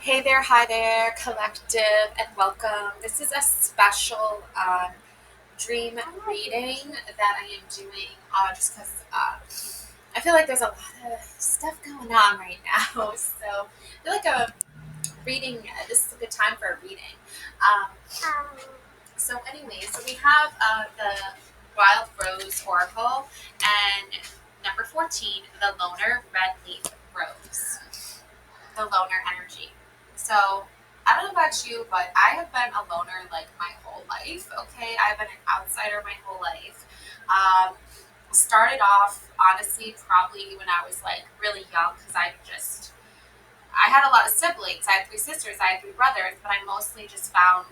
Hey there, hi there, collective, and welcome. This is a special dream reading that I am doing just because I feel like there's a lot of stuff going on right now. So I feel like a reading, this is a good time for a reading. Um, so we have the Wild Rose Oracle and number 14, the Loner Red Leaf Rose. The loner energy. So I don't know about you, but I have been a loner like my whole life. Okay, I've been an outsider my whole life. Started off honestly probably when I was like really young because I had a lot of siblings. I had three sisters. I had three brothers, but I mostly just found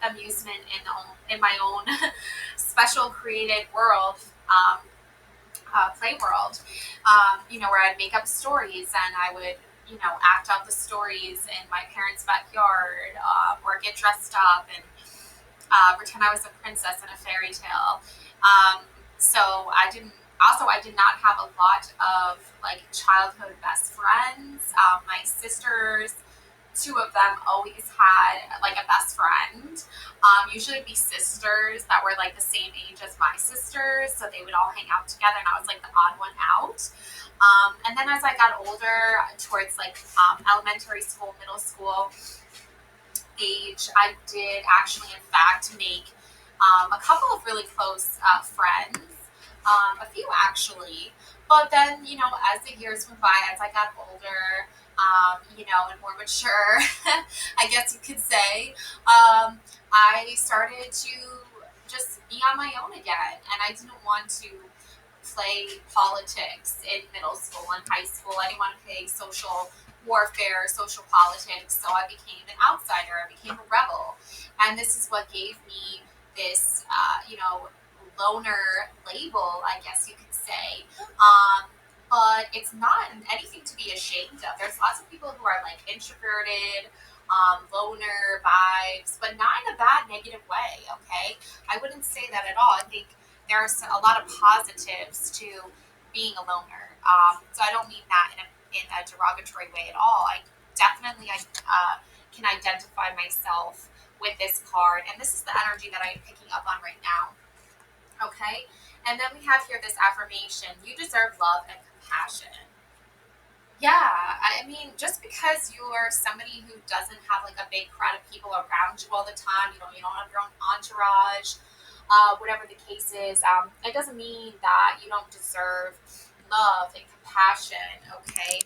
amusement in my own special created world. Play world, where I'd make up stories and I would, act out the stories in my parents' backyard, or get dressed up and pretend I was a princess in a fairy tale. So I did not have a lot of like childhood best friends. My sisters, two of them always had like a best friend. Usually it'd be sisters that were like the same age as my sisters, so they would all hang out together, and I was like the odd one out. And then as I got older, towards like elementary school, middle school age, I did actually, in fact, make a couple of really close friends, a few actually. But then, as the years went by, as I got older, and more mature, I guess you could say, I started to just be on my own again. And I didn't want to play politics in middle school and high school. I didn't want to play social warfare, social politics. So I became an outsider. I became a rebel. And this is what gave me this, loner label, I guess you could say. But it's not anything to be ashamed of. There's lots of people who are like introverted, loner vibes, but not in a bad, negative way, okay? I wouldn't say that at all. I think there's a lot of positives to being a loner. So I don't mean that in a derogatory way at all. I definitely can identify myself with this card, and this is the energy that I'm picking up on right now. Okay, and then we have here this affirmation: you deserve love and compassion. Yeah, I mean, just because you're somebody who doesn't have like a big crowd of people around you all the time, you don't have your own entourage, whatever the case is, it doesn't mean that you don't deserve love and compassion. Okay,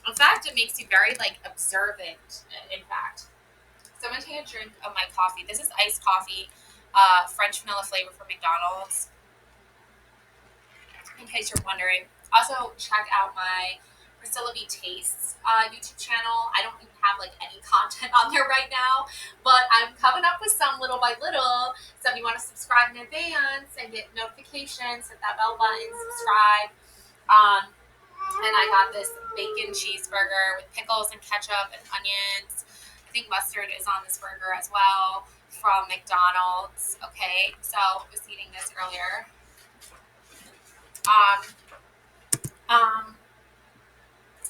in fact, it makes you very like observant. In fact, so I'm gonna take a drink of my coffee. This is iced coffee, French vanilla flavor from McDonald's. In case you're wondering. Also, check out my Priscilla B Tastes YouTube channel. I don't even have like any content on there right now, but I'm coming up with some little by little. So if you want to subscribe in advance and get notifications, hit that bell button, subscribe. Um, and I got this bacon cheeseburger with pickles and ketchup and onions. I think mustard is on this burger as well from McDonald's. Okay, so I was eating this earlier. Um, um,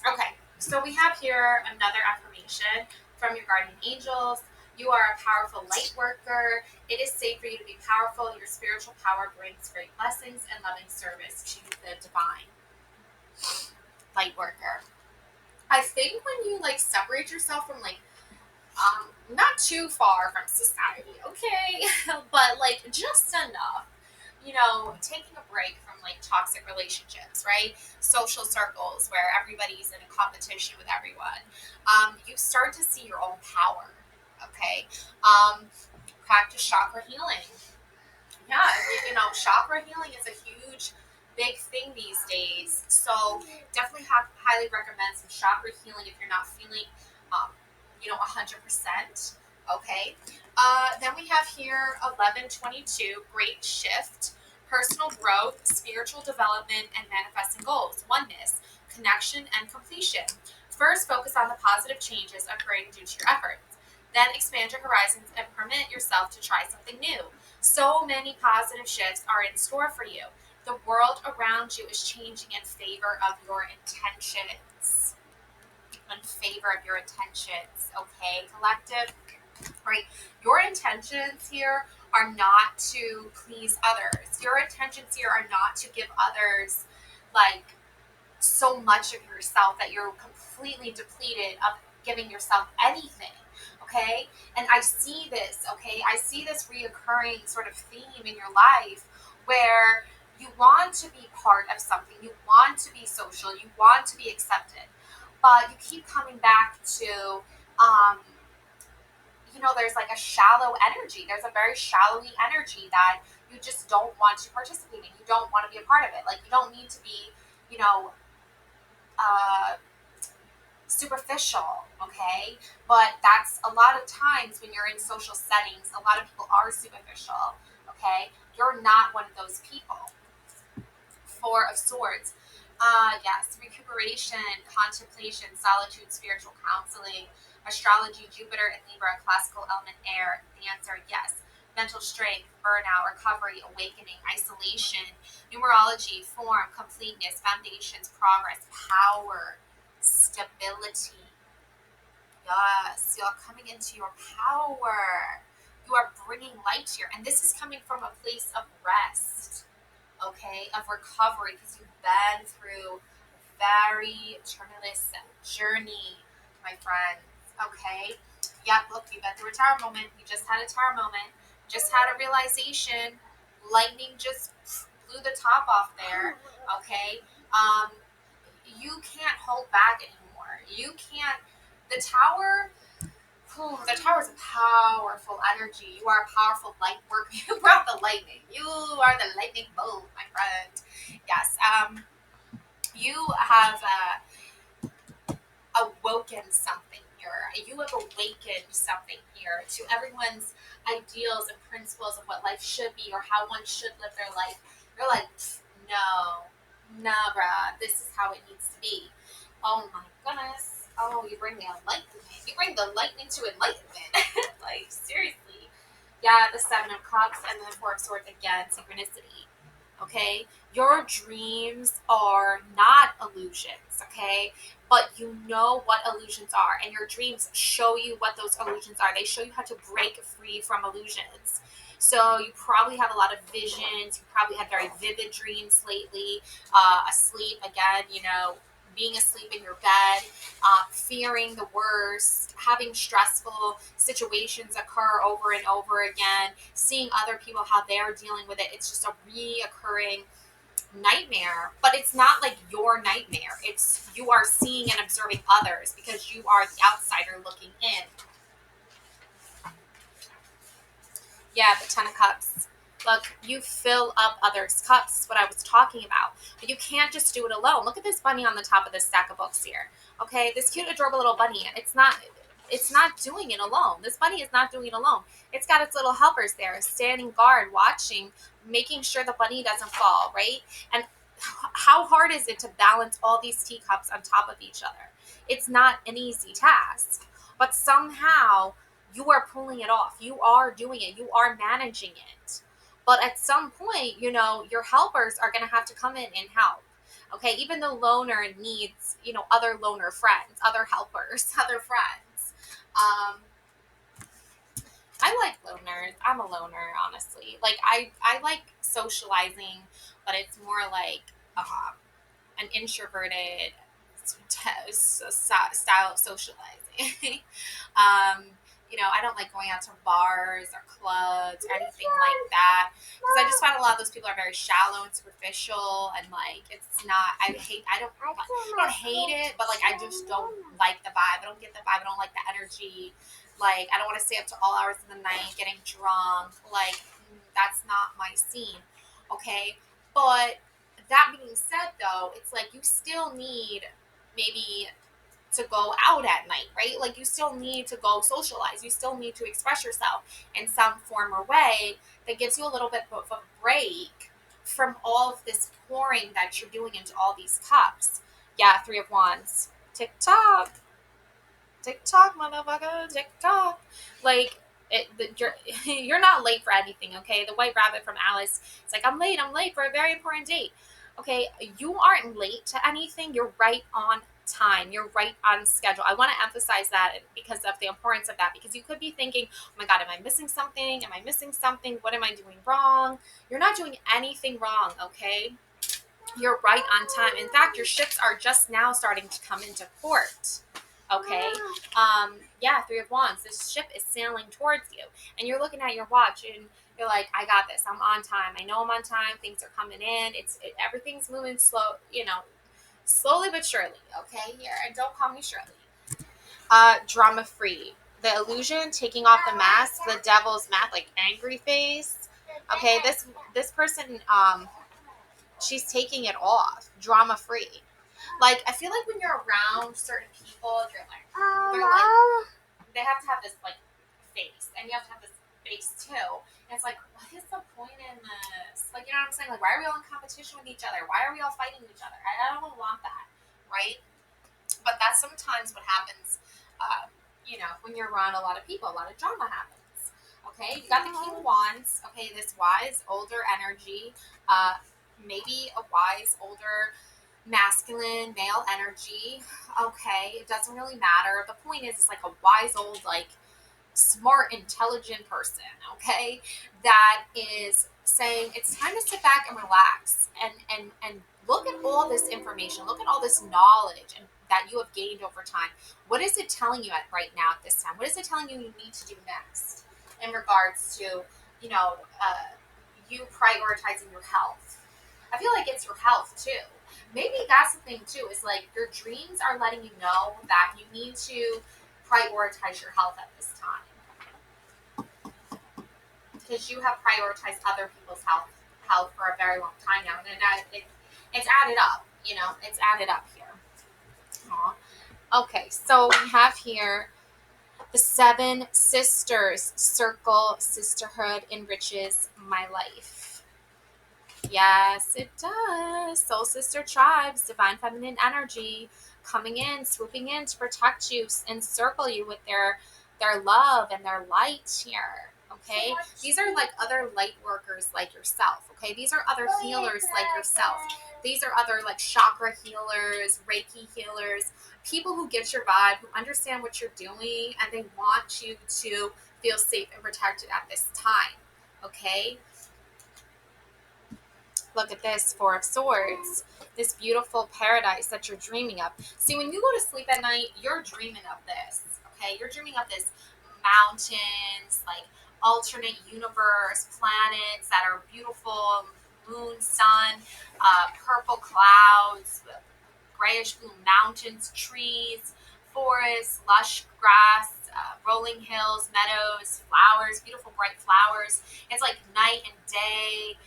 Okay, so we have here another affirmation from your guardian angels. You are a powerful light worker. It is safe for you to be powerful. Your spiritual power brings great blessings and loving service to the divine. Light worker. I think when you like separate yourself from like not too far from society, okay, but like just enough, taking a break from like toxic relationships, right? Social circles where everybody's in a competition with everyone. You start to see your own power, okay? Um, Practice chakra healing. Yeah, chakra healing is a huge, big thing these days. So definitely highly recommend some chakra healing if you're not feeling, 100%. Okay. Then we have here 1122, great shift, personal growth, spiritual development, and manifesting goals, oneness, connection, and completion. First, focus on the positive changes occurring due to your efforts. Then expand your horizons and permit yourself to try something new. So many positive shifts are in store for you. The world around you is changing in favor of your intentions. in favor of your intentions. Okay, collective, right? Your intentions here are not to please others. Your intentions here are not to give others like so much of yourself that you're completely depleted of giving yourself anything. Okay, and I see this. Okay, I see this reoccurring sort of theme in your life where you want to be part of something, you want to be social, you want to be accepted, but you keep coming back to um, there's like a shallow energy. There's a very shallowy energy that you just don't want to participate in. You don't want to be a part of it. Like, you don't need to be, you know, uh, superficial, okay? But that's a lot of times when you're in social settings, a lot of people are superficial, okay? You're not one of those people. Four of Swords. Yes, recuperation, contemplation, solitude, spiritual counseling, astrology, Jupiter and Libra, classical element air. The answer, yes. Mental strength, burnout, recovery, awakening, isolation, numerology, form, completeness, foundations, progress, power, stability. Yes, you're coming into your power. You are bringing light here. And this is coming from a place of rest, okay, of recovery, because you've been through a very tumultuous journey, my friends, okay? Yeah, look, you've been through a tower moment. You just had a tower moment. Just had a realization. Lightning just blew the top off there, okay? You can't hold back anymore. You can't. The tower. The tower is a powerful energy. You are a powerful light worker. You brought the lightning. You are the lightning bolt, my friend. Yes. You have awoken something here. You have awakened something here to everyone's ideals and principles of what life should be or how one should live their life. You're like, no, nah, bruh. This is how it needs to be. Oh my goodness. Oh, you bring the enlightenment. You bring the lightning to enlightenment. Like, seriously. Yeah, the Seven of Cups and the Four of Swords again, synchronicity. Okay? Your dreams are not illusions, okay? But you know what illusions are, and your dreams show you what those illusions are. They show you how to break free from illusions. So you probably have a lot of visions. You probably had very vivid dreams lately. Asleep again, being asleep in your bed, fearing the worst, having stressful situations occur over and over again, seeing other people how they're dealing with it. It's just a reoccurring nightmare, but it's not like your nightmare. It's you are seeing and observing others because you are the outsider looking in. Yeah, the Ten of Cups. Look, you fill up others' cups. Is what I was talking about. But you can't just do it alone. Look at this bunny on the top of this stack of books here. Okay, this cute, adorable little bunny. It's not doing it alone. This bunny is not doing it alone. It's got its little helpers there, standing guard, watching, making sure the bunny doesn't fall, right? And how hard is it to balance all these teacups on top of each other? It's not an easy task. But somehow you are pulling it off. You are doing it. You are managing it. But at some point, your helpers are going to have to come in and help. Okay, even the loner needs, other loner friends, other helpers, other friends. I like loners. I'm a loner, honestly. Like, I like socializing, but it's more like an introverted style of socializing. um, I don't like going out to bars or clubs or anything like that because I just find a lot of those people are very shallow and superficial and like it's not. I don't hate it, but like I just don't like the vibe. I don't get the vibe. I don't like the energy. Like I don't want to stay up to all hours of the night getting drunk. Like that's not my scene. Okay, but that being said, though, it's like you still need maybe to go out at night, right? Like you still need to go socialize. You still need to express yourself in some form or way that gives you a little bit of a break from all of this pouring that you're doing into all these cups. Yeah, Three of Wands. Tick tock. Tick tock, motherfucker. Tick tock. Like, you're not late for anything, okay? The White Rabbit from Alice. It's like, I'm late for a very important date. Okay, you aren't late to anything. You're right on time. You're right on schedule. I want to emphasize that because of the importance of that, because you could be thinking, oh my God, am I missing something? Am I missing something? What am I doing wrong? You're not doing anything wrong, okay? You're right on time. In fact, your ships are just now starting to come into port. Okay. Yeah, Three of Wands. This ship is sailing towards you, and you're looking at your watch, and you're like, I got this. I'm on time. I know I'm on time. Things are coming in. Everything's moving slow. Slowly but surely. Okay. Here, and don't call me Shirley. Drama free. The illusion, taking off the mask, the devil's mask, like angry face. Okay. This person, she's taking it off, drama free. Like, I feel like when you're around certain people, they have to have this like face, and you have to have this face too. And it's like, what is the point in this? Like, you know what I'm saying? Like, why are we all in competition with each other? Why are we all fighting each other? I don't want that, right? But that's sometimes what happens. When you're around a lot of people, a lot of drama happens. Okay, you got the King of Wands. Okay, this wise, older energy. Maybe a wise, older, masculine, male energy. Okay, it doesn't really matter. The point is, it's like a wise, old, like, smart, intelligent person, okay, that is saying it's time to sit back and relax and look at all this information, look at all this knowledge and that you have gained over time. What is it telling you right now at this time? What is it telling you need to do next in regards to, you prioritizing your health? I feel like it's your health too. Maybe that's the thing too, is like your dreams are letting you know that you need to prioritize your health at this time, because you have prioritized other people's health for a very long time now, and it's added up. It's added up here. Aww. Okay, so we have here the 7 sisters circle. Sisterhood enriches my life. Yes, it does. Soul sister tribes, divine feminine energy coming in, swooping in to protect you and circle you with their love and their light here. Okay, these are like other light workers like yourself. Okay, these are other healers like yourself. These are other like chakra healers, Reiki healers, people who get your vibe, who understand what you're doing, and they want you to feel safe and protected at this time. Okay. Look at this, 4 of Swords, this beautiful paradise that you're dreaming of. See, when you go to sleep at night, you're dreaming of this, okay? You're dreaming of this mountains, like alternate universe, planets that are beautiful, moon, sun, purple clouds, grayish blue mountains, trees, forests, lush grass, rolling hills, meadows, flowers, beautiful bright flowers. It's like night and day,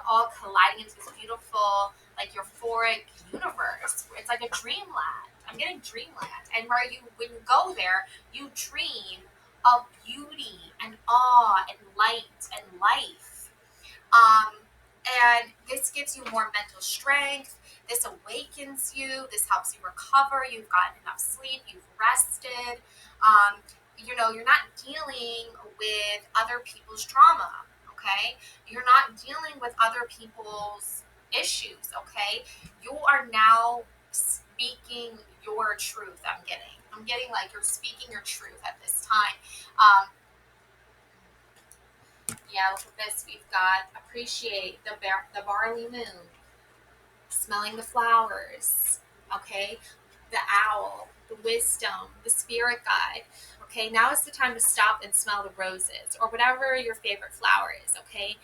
all colliding into this beautiful, like, euphoric universe. It's like a dreamland. I'm getting dreamland. And when you go there, you dream of beauty and awe and light and life. And this gives you more mental strength. This awakens you. This helps you recover. You've gotten enough sleep. You've rested. You're not dealing with other people's trauma. Okay, you're not dealing with other people's issues. Okay, you are now speaking your truth. I'm getting like you're speaking your truth at this time. Yeah, look at this. We've got appreciate the barley moon, smelling the flowers. Okay, the owl, the wisdom, the spirit guide. Okay, now is the time to stop and smell the roses or whatever your favorite flower is. Okay,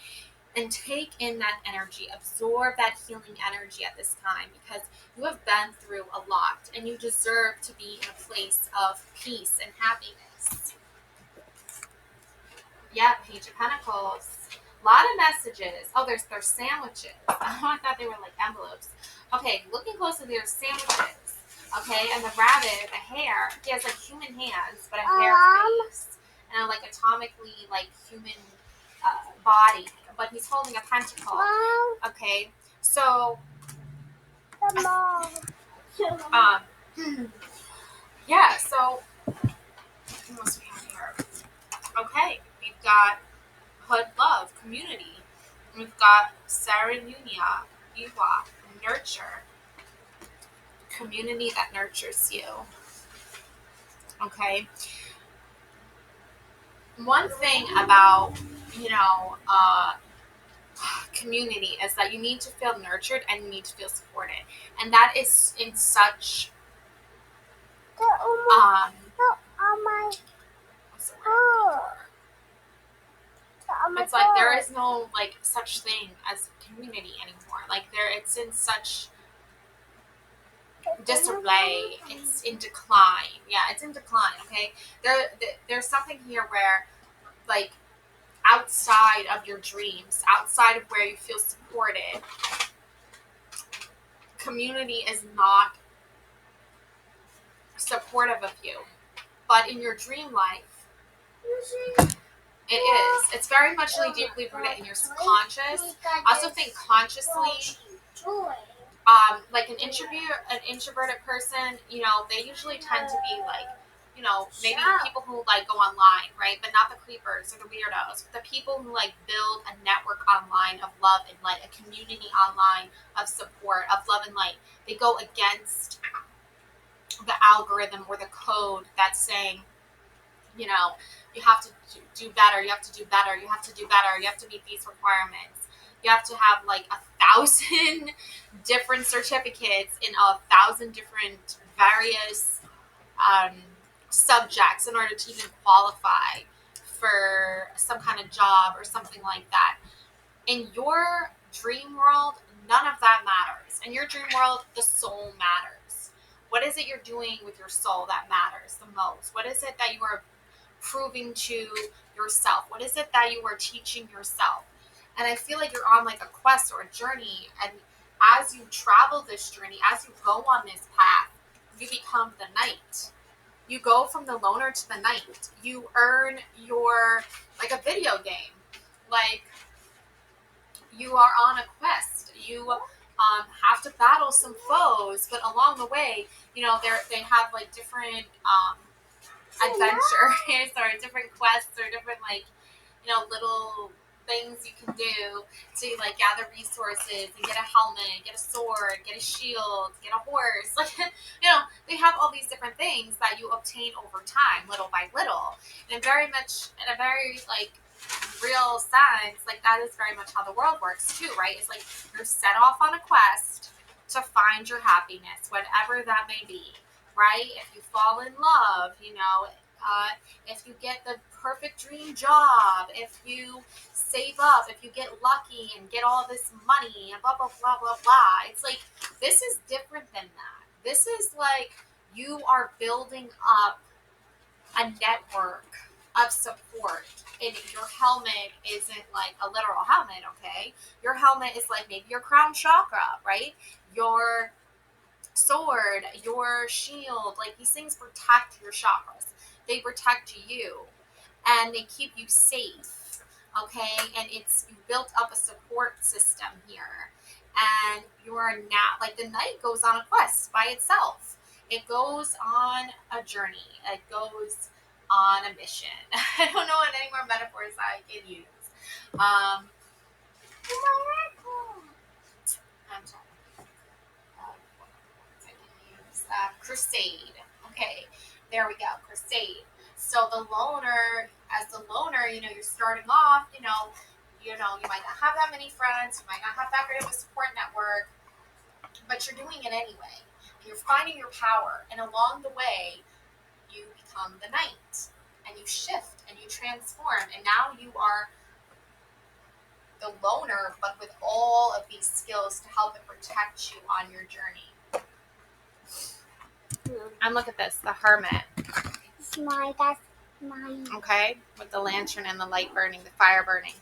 and take in that energy, absorb that healing energy at this time, because you have been through a lot and you deserve to be in a place of peace and happiness. Yeah, Page of Pentacles. A lot of messages. Oh, there's sandwiches. I thought they were like envelopes. Okay, looking closely, there's sandwiches. Okay, and the rabbit, the hare, he has like human hands, but a hare face. And like atomically like human body, but he's holding a pentacle. Okay, so yeah, so what else we have here? Okay, we've got Hood Love, Community. We've got Saranunia, Iwa, Nurture. community that nurtures you. Okay. One thing about, you know, community is that you need to feel nurtured and you need to feel supported. And that is in such what's the word? It's like there is no like such thing as community anymore. Like it's in such disarray. It's in decline. Yeah, it's in decline. Okay, there's something here where like outside of your dreams, outside of where you feel supported, community is not supportive of you. But in your dream life, it is. It's very much really deeply rooted in your subconscious. I also think consciously, like an introverted person, you know, they usually tend to be like, you know, maybe people who like go online, right? But not the creepers or the weirdos. The people who like build a network online of love and light, a community online of support, of love and light. They go against the algorithm or the code that's saying, you know, you have to do better, you have to do better, you have to do better, you have to meet these requirements. You have to have like 1,000 different certificates in 1,000 different various subjects in order to even qualify for some kind of job or something like that. In your dream world, none of that matters. In your dream world, the soul matters. What is it you're doing with your soul that matters the most? What is it that you are proving to yourself? What is it that you are teaching yourself? And I feel like you're on like a quest or a journey. And as you travel this journey, as you go on this path, you become the knight. You go from the loner to the knight. You earn your, like a video game. Like, you are on a quest. You have to battle some foes, but along the way, you know, they have like different adventures or different quests or different like, you know, little things you can do to like gather resources and get a helmet, get a sword, get a shield, get a horse. Like, you know, they have all these different things that you obtain over time, little by little, and very much in a very like real sense, like that is very much how the world works too, right? It's like you're set off on a quest to find your happiness, whatever that may be, right? If you fall in love, you know, if you get the perfect dream job, if you save up, if you get lucky and get all this money and blah, blah, blah, blah, blah. It's like, this is different than that. This is like you are building up a network of support. And your helmet isn't like a literal helmet, okay? Your helmet is like maybe your crown chakra, right? Your sword, your shield, like these things protect your chakras. They protect you and they keep you safe, okay? And it's you built up a support system here. And you're now like the knight goes on a quest by itself. It goes on a journey. It goes on a mission. I don't know what any more metaphors I can use. I'm sorry. I can use crusade. Okay, there we go. Crusade. So the loner, as the loner, you know, you're starting off. You might not have that many friends. You might not have that great of a support network, but you're doing it anyway. And you're finding your power, and along the way, you become the knight, and you shift and you transform, and now you are the loner, but with all of these skills to help and protect you on your journey. And look at this, the hermit. That's mine. Okay, with the lantern and the light burning, the fire burning.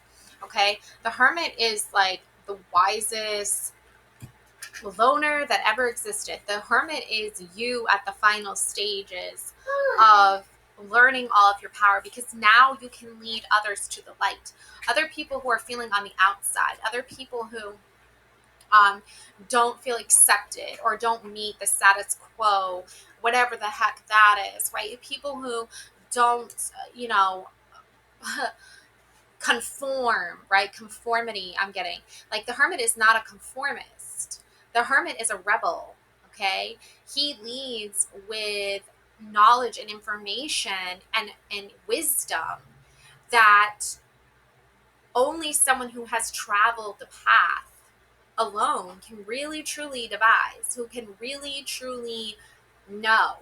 Okay, the hermit is like the wisest loner that ever existed. The hermit is you at the final stages of learning all of your power, because now you can lead others to the light. Other people who are feeling on the outside, other people who don't feel accepted or don't meet the status quo, whatever the heck that is, right? People who don't, conform, right? Conformity, I'm getting. Like the hermit is not a conformist. The hermit is a rebel, Okay, he leads with knowledge and information and wisdom that only someone who has traveled the path alone can really truly devise, who can really truly know.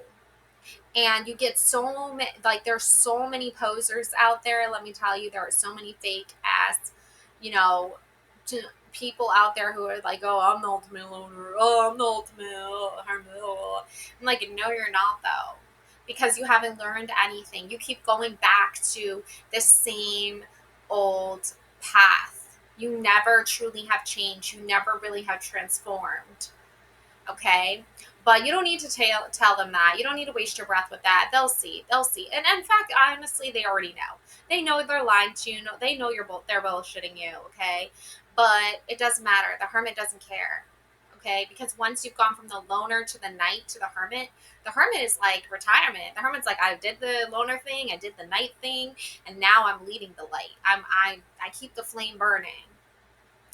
And you get so many, like, there's so many posers out there. Let me tell you, there are so many fake ass, you know, to people out there who are like, oh, I'm the ultimate loner. Oh, I'm the ultimate hermit. I'm like, no, you're not, though, because you haven't learned anything. You keep going back to the same old path. You never truly have changed. You never really have transformed. Okay, but you don't need to tell them that. You don't need to waste your breath with that. They'll see, and in fact, honestly, they already know. They know they're lying to you. They know they're bullshitting you. Okay, but it doesn't matter. The hermit doesn't care. Okay, because once you've gone from the loner to the knight to the hermit is like retirement. The hermit's like, I did the loner thing, I did the knight thing, and now I'm leading the light. I keep the flame burning.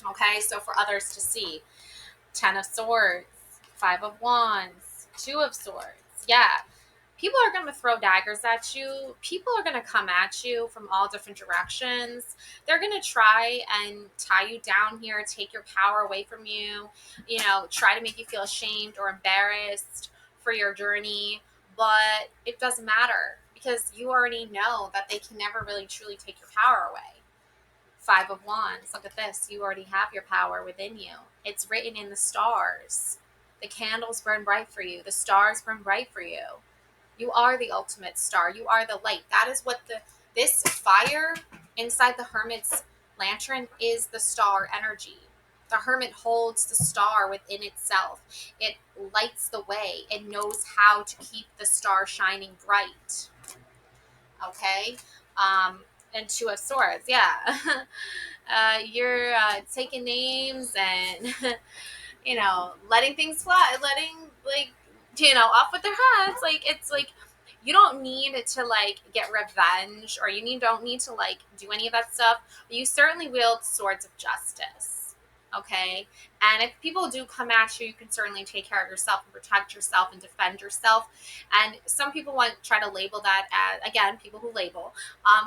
Okay, so for others to see. Ten of Swords, Five of Wands, Two of Swords. Yeah. People are going to throw daggers at you. People are going to come at you from all different directions. They're going to try and tie you down here, take your power away from you, try to make you feel ashamed or embarrassed for your journey. But it doesn't matter because you already know that they can never really truly take your power away. Five of Wands. Look at this. You already have your power within you. It's written in the stars. The candles burn bright for you. The stars burn bright for you. You are the ultimate star. You are the light. That is what this fire inside the hermit's lantern is, the star energy. The hermit holds the star within itself. It lights the way. It knows how to keep the star shining bright. Okay? And Two of Swords. Yeah. You're taking names and letting things fly, letting, like, off with their heads. Like, it's like you don't need to like get revenge, or don't need to like do any of that stuff, but you certainly wield swords of justice. Okay, and if people do come at you, you can certainly take care of yourself and protect yourself and defend yourself. And some people want to try to label that as, again, people who label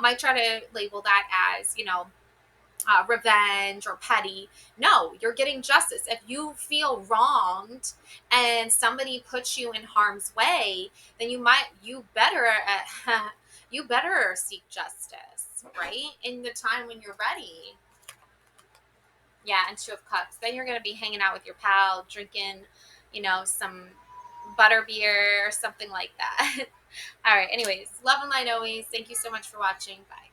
might try to label that as revenge or petty. No, you're getting justice. If you feel wronged and somebody puts you in harm's way, then you better you better seek justice, right? In the time when you're ready. Yeah, and Two of Cups. Then you're gonna be hanging out with your pal, drinking, some butter beer or something like that. All right. Anyways, love and light always. Thank you so much for watching. Bye.